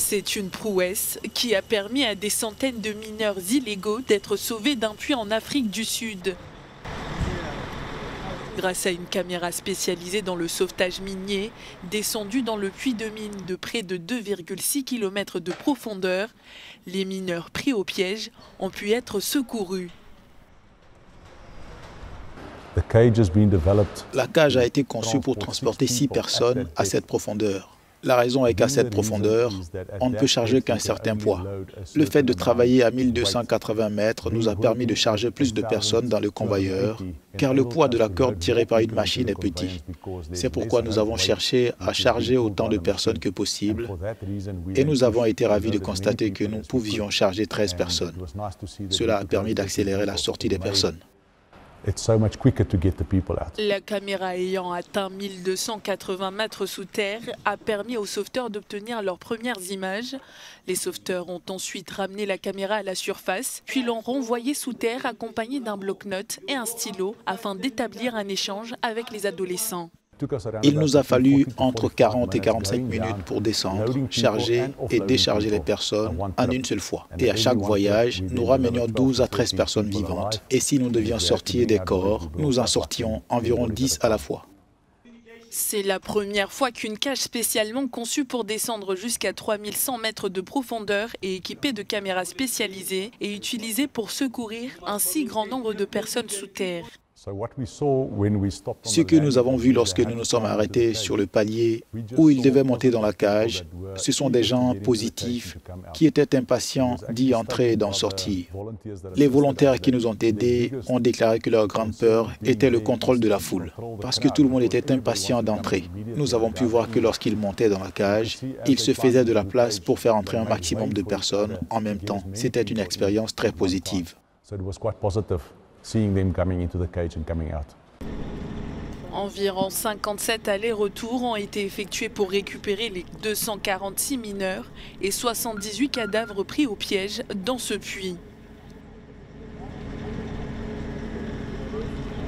C'est une prouesse qui a permis à des centaines de mineurs illégaux d'être sauvés d'un puits en Afrique du Sud. Grâce à une caméra spécialisée dans le sauvetage minier, descendue dans le puits de mine de près de 2,6 km de profondeur, les mineurs pris au piège ont pu être secourus. La cage a été conçue pour transporter 6 personnes à cette profondeur. La raison est qu'à cette profondeur, on ne peut charger qu'un certain poids. Le fait de travailler à 1280 mètres nous a permis de charger plus de personnes dans le convoyeur, car le poids de la corde tirée par une machine est petit. C'est pourquoi nous avons cherché à charger autant de personnes que possible, et nous avons été ravis de constater que nous pouvions charger 13 personnes. Cela a permis d'accélérer la sortie des personnes. La caméra ayant atteint 1280 mètres sous terre a permis aux sauveteurs d'obtenir leurs premières images. Les sauveteurs ont ensuite ramené la caméra à la surface, puis l'ont renvoyée sous terre accompagnée d'un bloc-notes et un stylo afin d'établir un échange avec les adolescents. Il nous a fallu entre 40 et 45 minutes pour descendre, charger et décharger les personnes en une seule fois. Et à chaque voyage, nous ramenions 12 à 13 personnes vivantes. Et si nous devions sortir des corps, nous en sortions environ 10 à la fois. C'est la première fois qu'une cage spécialement conçue pour descendre jusqu'à 3100 mètres de profondeur et équipée de caméras spécialisées est utilisée pour secourir un si grand nombre de personnes sous terre. Ce que nous avons vu lorsque nous nous sommes arrêtés sur le palier où ils devaient monter dans la cage, ce sont des gens positifs qui étaient impatients d'y entrer et d'en sortir. Les volontaires qui nous ont aidés ont déclaré que leur grande peur était le contrôle de la foule, parce que tout le monde était impatient d'entrer. Nous avons pu voir que lorsqu'ils montaient dans la cage, ils se faisaient de la place pour faire entrer un maximum de personnes en même temps. C'était une expérience très positive. Environ 57 allers-retours ont été effectués pour récupérer les 246 mineurs et 78 cadavres pris au piège dans ce puits.